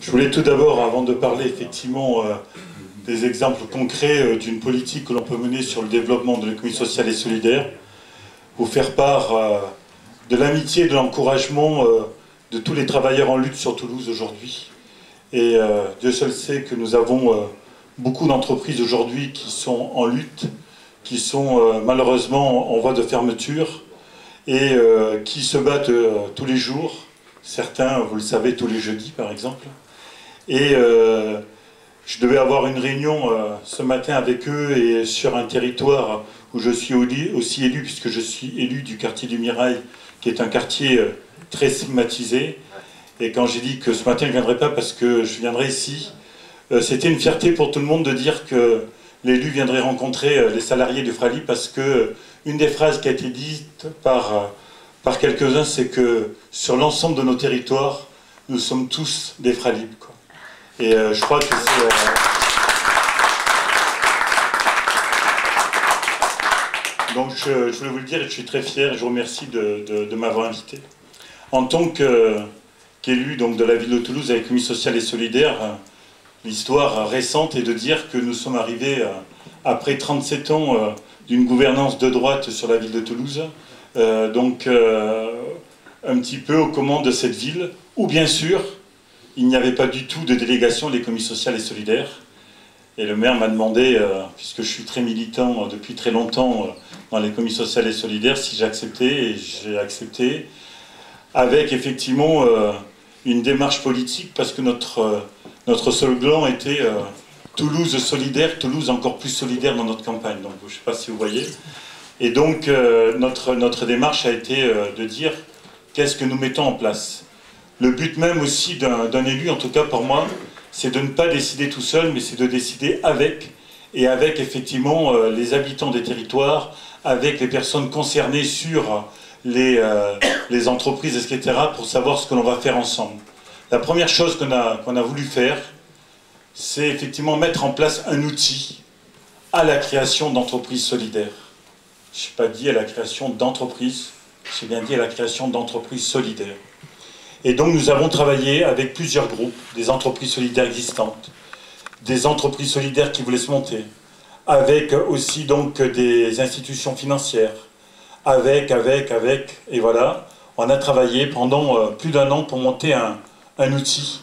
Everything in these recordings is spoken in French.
Je voulais tout d'abord, avant de parler effectivement des exemples concrets d'une politique que l'on peut mener sur le développement de l'économie sociale et solidaire, vous faire part de l'amitié et de l'encouragement de tous les travailleurs en lutte sur Toulouse aujourd'hui. Et Dieu seul sait que nous avons beaucoup d'entreprises aujourd'hui qui sont en lutte, qui sont malheureusement en voie de fermeture et qui se battent tous les jours. Certains, vous le savez, tous les jeudis par exemple. Et je devais avoir une réunion ce matin avec eux et sur un territoire où je suis aussi élu, puisque je suis élu du quartier du Mirail, qui est un quartier très stigmatisé. Et quand j'ai dit que ce matin je ne viendrai pas parce que je viendrai ici, c'était une fierté pour tout le monde de dire que l'élu viendrait rencontrer les salariés du Fralib, parce que une des phrases qui a été dite par quelques-uns, c'est que sur l'ensemble de nos territoires, nous sommes tous des Fralib, quoi. Et je crois que c'est... Donc je voulais vous le dire et je suis très fier et je vous remercie de m'avoir invité. En tant qu'élu de la ville de Toulouse avec l'économie sociale et solidaire, l'histoire récente est de dire que nous sommes arrivés après 37 ans d'une gouvernance de droite sur la ville de Toulouse, un petit peu aux commandes de cette ville, où bien sûr il n'y avait pas du tout de délégation de l'économie sociale et solidaire. Et le maire m'a demandé, puisque je suis très militant depuis très longtemps dans l'économie sociale et solidaire, si j'acceptais, et j'ai accepté, avec effectivement une démarche politique, parce que notre slogan était Toulouse solidaire, Toulouse encore plus solidaire dans notre campagne. Donc je ne sais pas si vous voyez. Et donc notre démarche a été de dire qu'est-ce que nous mettons en place. Le but même aussi d'un élu, en tout cas pour moi, c'est de ne pas décider tout seul, mais c'est de décider avec effectivement les habitants des territoires, avec les personnes concernées sur les entreprises, etc., pour savoir ce que l'on va faire ensemble. La première chose qu'on a voulu faire, c'est effectivement mettre en place un outil à la création d'entreprises solidaires. Je n'ai pas dit à la création d'entreprises, j'ai bien dit à la création d'entreprises solidaires. Et donc nous avons travaillé avec plusieurs groupes, des entreprises solidaires existantes, des entreprises solidaires qui voulaient se monter, avec aussi donc des institutions financières, et voilà, on a travaillé pendant plus d'1 an pour monter un outil.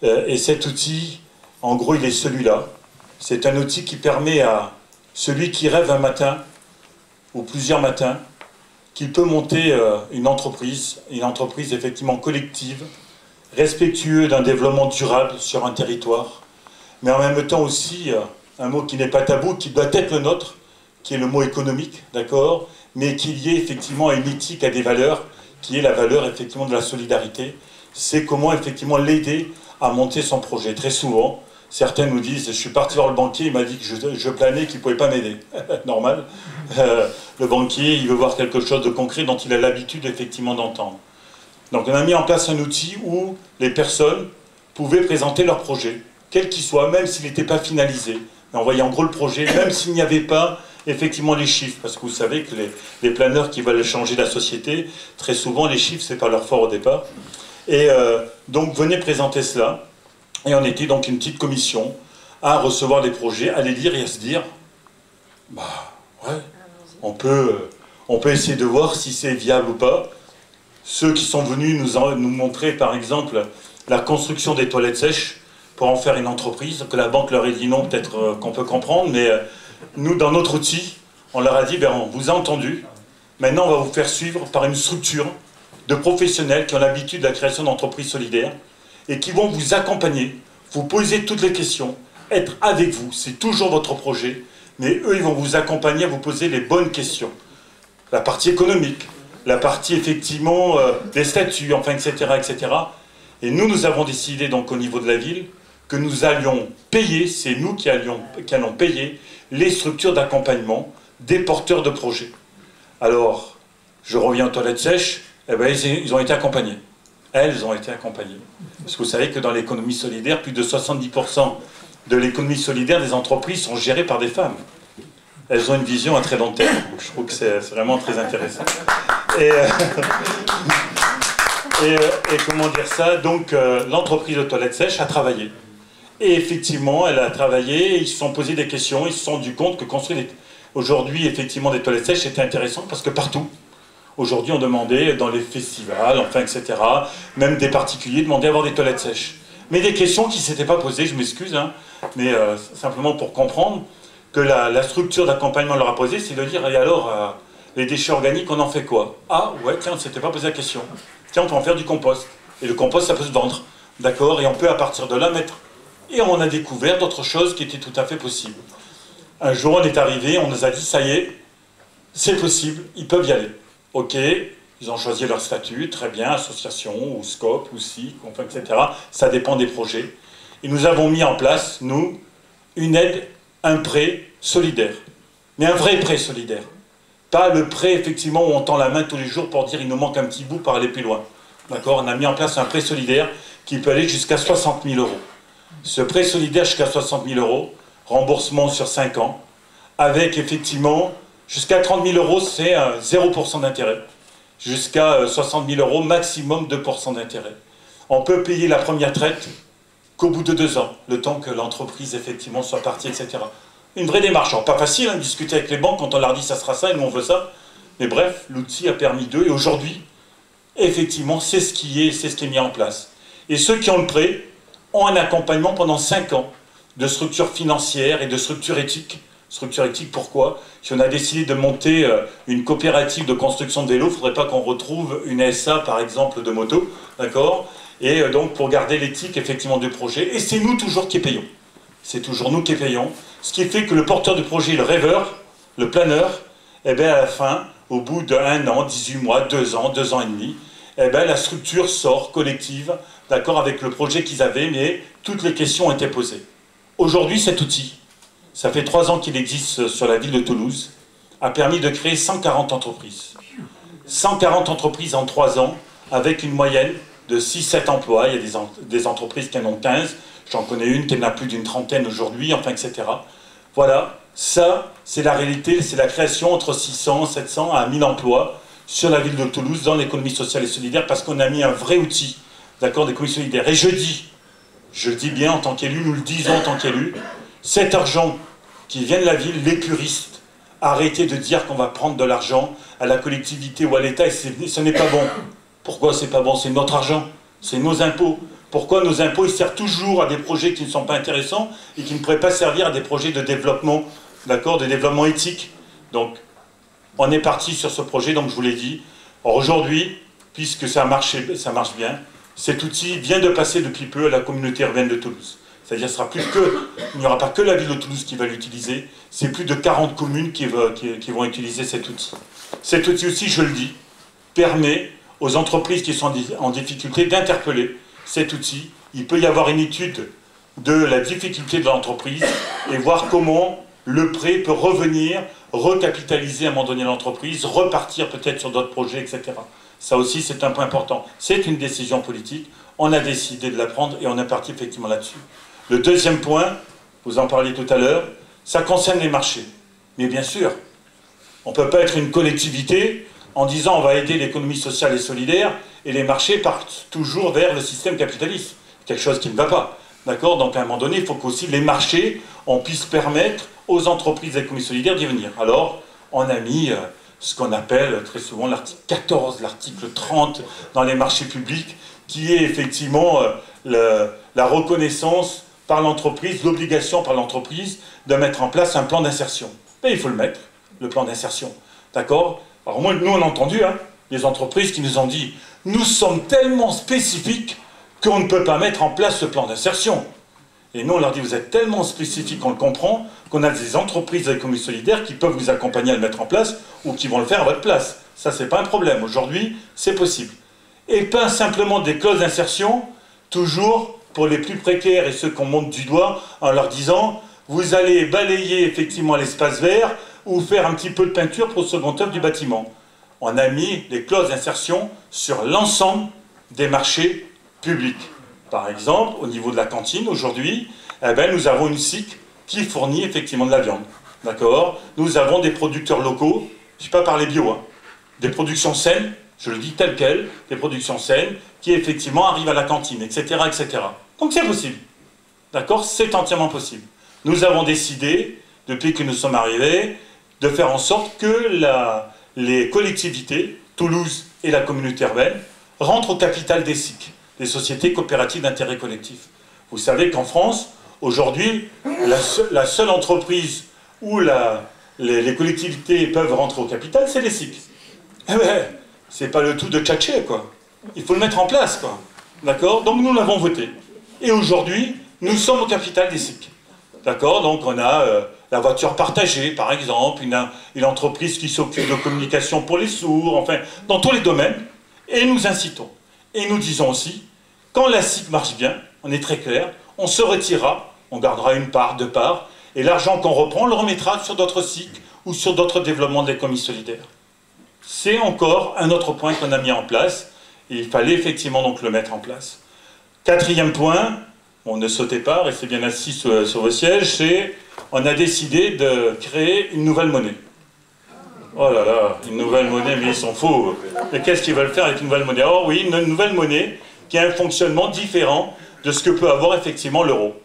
Et cet outil, en gros, il est celui-là. C'est un outil qui permet à celui qui rêve un matin, ou plusieurs matins, qu'il peut monter une entreprise effectivement collective, respectueuse d'un développement durable sur un territoire, mais en même temps aussi, un mot qui n'est pas tabou, qui doit être le nôtre, qui est le mot économique, d'accord, mais qui est lié effectivement à une éthique, à des valeurs, qui est la valeur effectivement de la solidarité. C'est comment effectivement l'aider à monter son projet. Très souvent, certains nous disent, je suis parti voir le banquier, il m'a dit que je planais, qu'il ne pouvait pas m'aider. Normal. Le banquier, il veut voir quelque chose de concret dont il a l'habitude effectivement d'entendre. Donc on a mis en place un outil où les personnes pouvaient présenter leur projet, quel qu'il soit, même s'il n'était pas finalisé. Mais on voyait en gros le projet, même s'il n'y avait pas effectivement les chiffres, parce que vous savez que les planeurs qui veulent changer la société, très souvent les chiffres, c'est pas leur fort au départ. Et donc venez présenter cela. Et on était donc une petite commission à recevoir les projets, à les lire et à se dire, bah ouais, on peut essayer de voir si c'est viable ou pas. Ceux qui sont venus nous montrer par exemple la construction des toilettes sèches pour en faire une entreprise, que la banque leur ait dit non, peut-être qu'on peut comprendre, mais nous dans notre outil, on leur a dit, ben, on vous a entendu, maintenant on va vous faire suivre par une structure de professionnels qui ont l'habitude de la création d'entreprises solidaires, et qui vont vous accompagner, vous poser toutes les questions, être avec vous, c'est toujours votre projet, mais eux, ils vont vous accompagner à vous poser les bonnes questions. La partie économique, la partie effectivement des statuts, enfin, etc., etc. Et nous avons décidé donc au niveau de la ville que nous allions payer, c'est nous qui allons payer les structures d'accompagnement des porteurs de projets. Alors, je reviens aux toilettes sèches, eh ben, ils ont été accompagnés. Elles ont été accompagnées. Parce que vous savez que dans l'économie solidaire, plus de 70% de l'économie solidaire des entreprises sont gérées par des femmes. Elles ont une vision à très long terme. Je trouve que c'est vraiment très intéressant. Et Et comment dire ça? Donc, l'entreprise de toilettes sèches a travaillé. Et effectivement, elle a travaillé, ils se sont posé des questions, ils se sont rendus compte que construire aujourd'hui, effectivement, des toilettes sèches, c'était intéressant parce que partout, aujourd'hui, on demandait, dans les festivals, enfin, etc., même des particuliers demandaient à avoir des toilettes sèches. Mais des questions qui ne s'étaient pas posées, je m'excuse, hein, mais simplement pour comprendre que la structure d'accompagnement leur a posé, c'est de dire, et alors, les déchets organiques, on en fait quoi? Ah, ouais, tiens, on ne s'était pas posé la question. Tiens, on peut en faire du compost. Et le compost, ça peut se vendre. D'accord? Et on peut, à partir de là, mettre... Et on a découvert d'autres choses qui étaient tout à fait possibles. Un jour, on est arrivé, on nous a dit, ça y est, c'est possible, ils peuvent y aller. Ok, ils ont choisi leur statut, très bien, association, ou SCOP, ou SIC, enfin, etc. Ça dépend des projets. Et nous avons mis en place, nous, une aide, un prêt solidaire. Mais un vrai prêt solidaire. Pas le prêt, effectivement, où on tend la main tous les jours pour dire il nous manque un petit bout pour aller plus loin. D'accord? On a mis en place un prêt solidaire qui peut aller jusqu'à 60 000 euros. Ce prêt solidaire jusqu'à 60 000 euros, remboursement sur 5 ans, avec effectivement, jusqu'à 30 000 euros, c'est 0% d'intérêt. Jusqu'à 60 000 euros, maximum 2% d'intérêt. On peut payer la première traite qu'au bout de 2 ans, le temps que l'entreprise, effectivement, soit partie, etc. Une vraie démarche. Alors, pas facile, hein, de discuter avec les banques quand on leur dit ça sera ça et nous on veut ça. Mais bref, l'outil a permis d'eux, et aujourd'hui, effectivement, c'est ce qui est mis en place. Et ceux qui ont le prêt ont un accompagnement pendant 5 ans de structures financières et de structures éthiques. Structure éthique, pourquoi? Si on a décidé de monter une coopérative de construction de vélos, il ne faudrait pas qu'on retrouve une SA, par exemple, de moto, d'accord? Et donc, pour garder l'éthique, effectivement, du projet. Et c'est nous toujours qui payons. C'est toujours nous qui payons. Ce qui fait que le porteur de projet, le rêveur, le planeur, eh bien, à la fin, au bout d'1 an, 18 mois, 2 ans, 2 ans et demi, eh bien, la structure sort collective, d'accord, avec le projet qu'ils avaient, mais toutes les questions ont été posées. Aujourd'hui, cet outil, ça fait 3 ans qu'il existe sur la ville de Toulouse, a permis de créer 140 entreprises. 140 entreprises en 3 ans, avec une moyenne de 6-7 emplois. Il y a des entreprises qui en ont 15, j'en connais une qui en a plus d'une trentaine aujourd'hui, enfin, etc. Voilà, ça, c'est la réalité, c'est la création entre 600, 700 à 1000 emplois sur la ville de Toulouse, dans l'économie sociale et solidaire, parce qu'on a mis un vrai outil, d'accord, d'économie solidaire. Et je dis bien en tant qu'élu, nous le disons en tant qu'élu, cet argent qui vient de la ville, les puristes, arrêtez de dire qu'on va prendre de l'argent à la collectivité ou à l'État, et ce n'est pas bon. Pourquoi c'est pas bon? C'est notre argent, c'est nos impôts. Pourquoi nos impôts ils servent toujours à des projets qui ne sont pas intéressants et qui ne pourraient pas servir à des projets de développement, d'accord, de développement éthique? Donc, on est parti sur ce projet, donc je vous l'ai dit. Or aujourd'hui, puisque ça marche bien, cet outil vient de passer depuis peu à la communauté urbaine de Toulouse. C'est-à-dire il n'y aura pas que la ville de Toulouse qui va l'utiliser, c'est plus de 40 communes qui vont utiliser cet outil. Cet outil aussi, je le dis, permet aux entreprises qui sont en difficulté d'interpeller cet outil. Il peut y avoir une étude de la difficulté de l'entreprise et voir comment le prêt peut revenir, recapitaliser à un moment donné l'entreprise, repartir peut-être sur d'autres projets, etc. Ça aussi, c'est un point important. C'est une décision politique. On a décidé de la prendre et on est parti effectivement là-dessus. Le deuxième point, vous en parliez tout à l'heure, ça concerne les marchés. Mais bien sûr, on ne peut pas être une collectivité en disant on va aider l'économie sociale et solidaire et les marchés partent toujours vers le système capitaliste. Quelque chose qui ne va pas. D'accord? Donc à un moment donné, il faut qu'aussi les marchés, on puisse permettre aux entreprises d'économie solidaire d'y venir. Alors, on a mis ce qu'on appelle très souvent l'article 14, l'article 30 dans les marchés publics, qui est effectivement la reconnaissance par l'entreprise, l'obligation par l'entreprise de mettre en place un plan d'insertion. Et il faut le mettre, le plan d'insertion. D'accord? Alors moi, nous on a entendu, hein, les entreprises qui nous ont dit « Nous sommes tellement spécifiques qu'on ne peut pas mettre en place ce plan d'insertion. » Et nous on leur dit « Vous êtes tellement spécifiques, on le comprend, qu'on a des entreprises d'économie solidaire qui peuvent vous accompagner à le mettre en place ou qui vont le faire à votre place. » Ça, c'est pas un problème. Aujourd'hui, c'est possible. Et pas simplement des clauses d'insertion, toujours pour les plus précaires et ceux qu'on monte du doigt, en leur disant « Vous allez balayer effectivement l'espace vert ou faire un petit peu de peinture pour le second œuvre du bâtiment. » On a mis les clauses d'insertion sur l'ensemble des marchés publics. Par exemple, au niveau de la cantine, aujourd'hui, eh ben, nous avons une SIC qui fournit effectivement de la viande. D'accord? Nous avons des producteurs locaux, je ne sais pas parler bio, hein, des productions saines, je le dis tel quel, des productions saines, qui effectivement arrivent à la cantine, etc. etc. Donc c'est possible. D'accord? C'est entièrement possible. Nous avons décidé, depuis que nous sommes arrivés, de faire en sorte que les collectivités, Toulouse et la communauté urbaine, rentrent au capital des SIC, des sociétés coopératives d'intérêt collectif. Vous savez qu'en France, aujourd'hui, la seule entreprise où les collectivités peuvent rentrer au capital, c'est les SIC. Eh ben, c'est pas le tout de tchatcher, quoi. Il faut le mettre en place, quoi. D'accord? Donc nous l'avons voté. Et aujourd'hui, nous sommes au capital des SIC. D'accord? Donc on a la voiture partagée, par exemple, une entreprise qui s'occupe de communication pour les sourds, enfin, dans tous les domaines. Et nous incitons. Et nous disons aussi, quand la SIC marche bien, on est très clair, on se retirera, on gardera une part, deux parts, et l'argent qu'on reprend, on le remettra sur d'autres SIC ou sur d'autres développements de l'économie solidaire. C'est encore un autre point qu'on a mis en place, et il fallait effectivement donc le mettre en place. Quatrième point, on ne sautez pas, restez bien assis sur vos sièges, c'est on a décidé de créer une nouvelle monnaie. Oh là là, une nouvelle monnaie, mais ils sont faux. Mais qu'est-ce qu'ils veulent faire avec une nouvelle monnaie? Oh oui, une nouvelle monnaie qui a un fonctionnement différent de ce que peut avoir effectivement l'euro.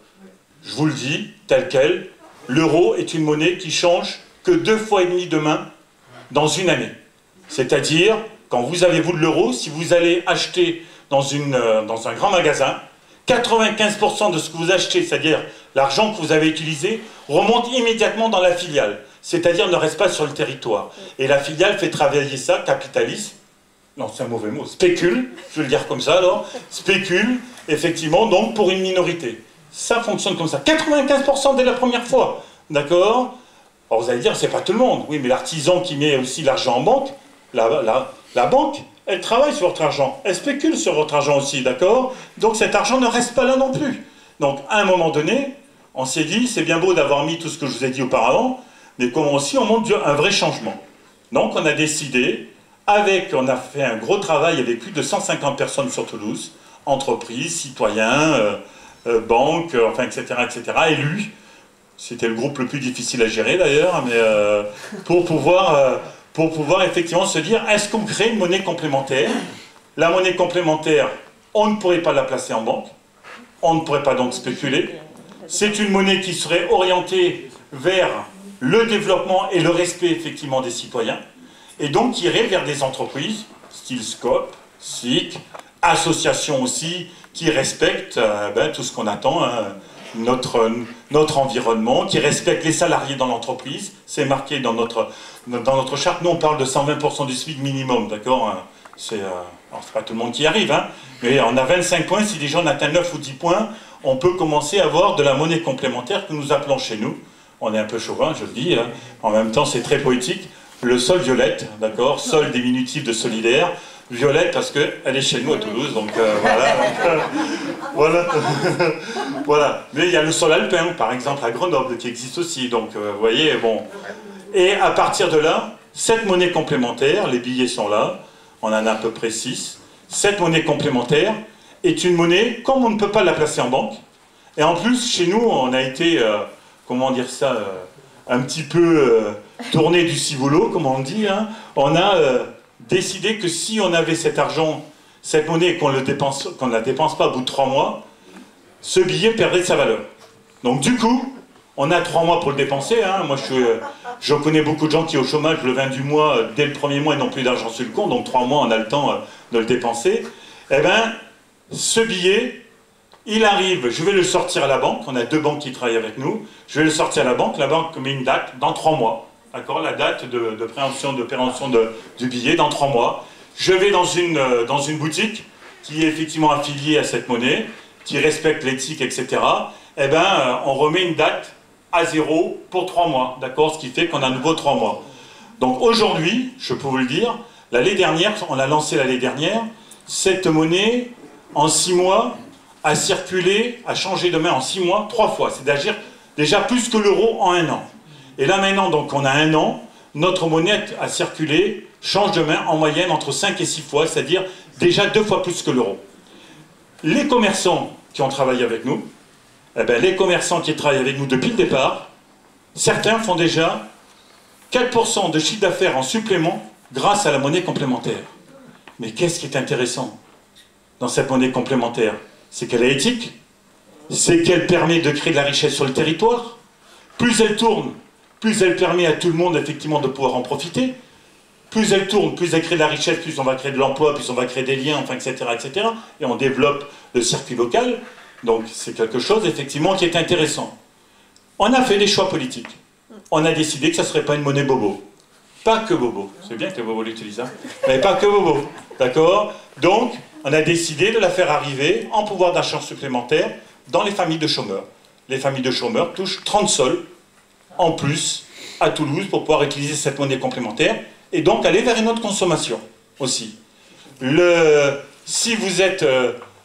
Je vous le dis, tel quel, l'euro est une monnaie qui change que 2,5 fois demain dans une année. C'est-à-dire, quand vous avez vous de l'euro, si vous allez acheter dans un grand magasin, 95% de ce que vous achetez, c'est-à-dire l'argent que vous avez utilisé, remonte immédiatement dans la filiale. C'est-à-dire ne reste pas sur le territoire. Et la filiale fait travailler ça, capitalise, non c'est un mauvais mot, spécule, je vais le dire comme ça alors, spécule, effectivement, donc pour une minorité. Ça fonctionne comme ça. 95% dès la première fois, d'accord? Alors vous allez dire, c'est pas tout le monde. Oui, mais l'artisan qui met aussi l'argent en banque, la banque, elle travaille sur votre argent, elle spécule sur votre argent aussi, d'accord? Donc cet argent ne reste pas là non plus. Donc à un moment donné, on s'est dit, c'est bien beau d'avoir mis tout ce que je vous ai dit auparavant, mais comment aussi on monte un vrai changement. Donc on a décidé, on a fait un gros travail avec plus de 150 personnes sur Toulouse, entreprises, citoyens, banques, enfin, etc., élus. C'était le groupe le plus difficile à gérer d'ailleurs, mais pour pouvoir effectivement se dire, est-ce qu'on crée une monnaie complémentaire? La monnaie complémentaire, on ne pourrait pas la placer en banque, on ne pourrait pas donc spéculer. C'est une monnaie qui serait orientée vers le développement et le respect effectivement des citoyens, et donc qui irait vers des entreprises, style Scope, SIC, associations aussi, qui respectent tout ce qu'on attend, hein, notre environnement, qui respectent les salariés dans l'entreprise. C'est marqué dans notre charte. Nous, on parle de 120% du SMIC minimum, d'accord, hein. C'est pas tout le monde qui y arrive, hein, mais on a 25 points. Si les gens atteignent 9 ou 10 points, on peut commencer à avoir de la monnaie complémentaire que nous appelons chez nous. On est un peu chauvin, je le dis, hein. En même temps, c'est très poétique. Le sol violette, d'accord, sol diminutif de solidaire. Violette parce qu'elle est chez nous à Toulouse, donc voilà. Voilà. Voilà. Mais il y a le sol alpin, par exemple, à Grenoble, qui existe aussi. Donc, vous voyez, bon. Et à partir de là, cette monnaie complémentaire, les billets sont là, on en a à peu près 6. Cette monnaie complémentaire est une monnaie, comme on ne peut pas la placer en banque. Et en plus, chez nous, on a été, comment dire ça, un petit peu tourné du ciboulot, comme on dit, hein. On a décidé que si on avait cet argent, cette monnaie, qu'on ne la dépense pas au bout de 3 mois, ce billet perdrait de sa valeur. Donc du coup, on a 3 mois pour le dépenser, hein. Moi, je connais beaucoup de gens qui, au chômage, le 20 du mois, dès le premier mois, ils n'ont plus d'argent sur le compte, donc 3 mois, on a le temps de le dépenser. Eh bien, ce billet, il arrive, je vais le sortir à la banque, on a 2 banques qui travaillent avec nous, je vais le sortir à la banque met une date, dans 3 mois. D'accord, la date de préemption, du billet dans 3 mois. Je vais dans une boutique qui est effectivement affiliée à cette monnaie, qui respecte l'éthique, etc. Eh bien, on remet une date à 0 pour 3 mois. D'accord, ce qui fait qu'on a à nouveau 3 mois. Donc aujourd'hui, je peux vous le dire, l'année dernière, on l'a lancé l'année dernière, cette monnaie, en 6 mois, a circulé, a changé de main en 6 mois, 3 fois. C'est-à-dire déjà plus que l'euro en 1 an. Et là maintenant, donc on a 1 an, notre monnaie a circulé, change de main en moyenne entre 5 et 6 fois, c'est-à-dire déjà 2 fois plus que l'euro. Les commerçants qui ont travaillé avec nous, eh bien, les commerçants qui travaillent avec nous depuis le départ, certains font déjà 4% de chiffre d'affaires en supplément grâce à la monnaie complémentaire. Mais qu'est-ce qui est intéressant dans cette monnaie complémentaire? C'est qu'elle est éthique, c'est qu'elle permet de créer de la richesse sur le territoire. Plus elle tourne, plus elle permet à tout le monde effectivement de pouvoir en profiter. Plus elle tourne, plus elle crée de la richesse, plus on va créer de l'emploi, plus on va créer des liens, enfin, etc., etc. Et on développe le circuit local. Donc c'est quelque chose effectivement qui est intéressant. On a fait des choix politiques. On a décidé que ça ne serait pas une monnaie bobo. Pas que bobo. C'est bien que les bobos l'utilisent, hein, mais pas que bobo. D'accord? Donc, on a décidé de la faire arriver en pouvoir d'achat supplémentaire dans les familles de chômeurs. Les familles de chômeurs touchent 30 sols en plus à Toulouse pour pouvoir utiliser cette monnaie complémentaire et donc aller vers une autre consommation aussi. Si vous êtes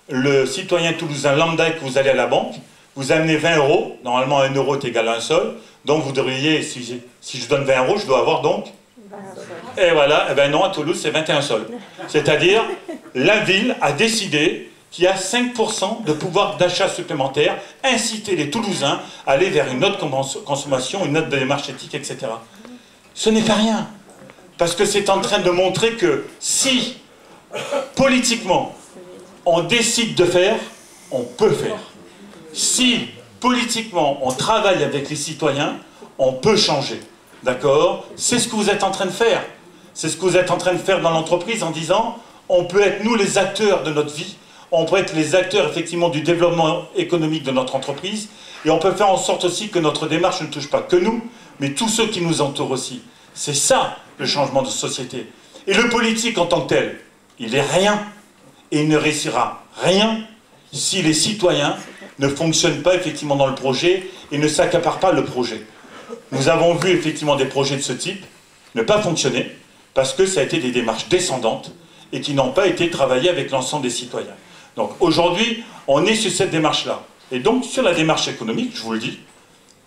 le citoyen toulousain lambda et que vous allez à la banque, vous amenez 20 euros, normalement 1 euro est égal à un sol, donc vous devriez, si je donne 20 euros, je dois avoir donc... Et voilà, et ben non, à Toulouse c'est 21 sols. C'est-à-dire, la ville a décidé qu'il y a 5% de pouvoir d'achat supplémentaire, inciter les Toulousains à aller vers une autre consommation, une autre démarche éthique, etc. Ce n'est pas rien, parce que c'est en train de montrer que si, politiquement, on décide de faire, on peut faire. Si, politiquement, on travaille avec les citoyens, on peut changer. D'accord? C'est ce que vous êtes en train de faire. C'est ce que vous êtes en train de faire dans l'entreprise en disant, on peut être nous les acteurs de notre vie, on peut être les acteurs effectivement du développement économique de notre entreprise, et on peut faire en sorte aussi que notre démarche ne touche pas que nous, mais tous ceux qui nous entourent aussi. C'est ça le changement de société. Et le politique en tant que tel, il est rien, et il ne réussira rien si les citoyens ne fonctionnent pas effectivement dans le projet et ne s'accaparent pas le projet. Nous avons vu effectivement des projets de ce type ne pas fonctionner parce que ça a été des démarches descendantes et qui n'ont pas été travaillées avec l'ensemble des citoyens. Donc aujourd'hui, on est sur cette démarche-là. Et donc sur la démarche économique, je vous le dis,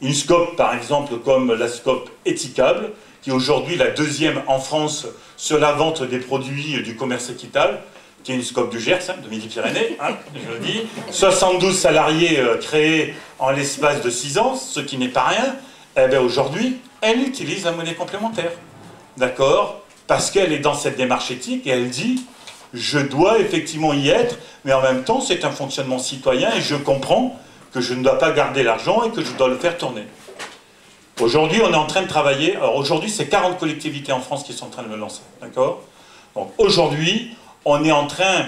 une scope par exemple comme la scope Éthicable, qui est aujourd'hui la deuxième en France sur la vente des produits du commerce équitable, qui est une scope du Gers, hein, de Midi-Pyrénées, hein, je le dis, 72 salariés créés en l'espace de 6 ans, ce qui n'est pas rien. Eh bien aujourd'hui, elle utilise la monnaie complémentaire. D'accord? Parce qu'elle est dans cette démarche éthique et elle dit, je dois effectivement y être, mais en même temps, c'est un fonctionnement citoyen et je comprends que je ne dois pas garder l'argent et que je dois le faire tourner. Aujourd'hui, on est en train de travailler, alors aujourd'hui, c'est 40 collectivités en France qui sont en train de le lancer. D'accord? Donc aujourd'hui, on est en train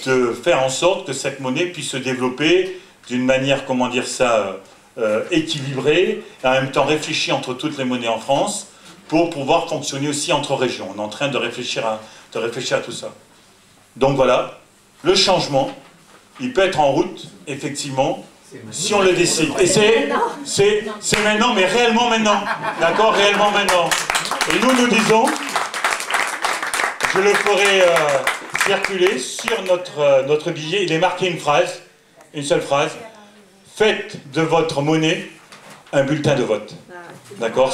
de faire en sorte que cette monnaie puisse se développer d'une manière, comment dire ça, équilibrée, et en même temps réfléchie entre toutes les monnaies en France, pour pouvoir fonctionner aussi entre régions. On est en train de réfléchir à tout ça. Donc voilà, le changement, il peut être en route, effectivement, si on le décide. Et c'est maintenant, mais réellement maintenant. D'accord? Réellement maintenant. Et nous disons, je le ferai circuler sur notre billet, il est marqué une phrase, une seule phrase. Faites de votre monnaie un bulletin de vote. D'accord?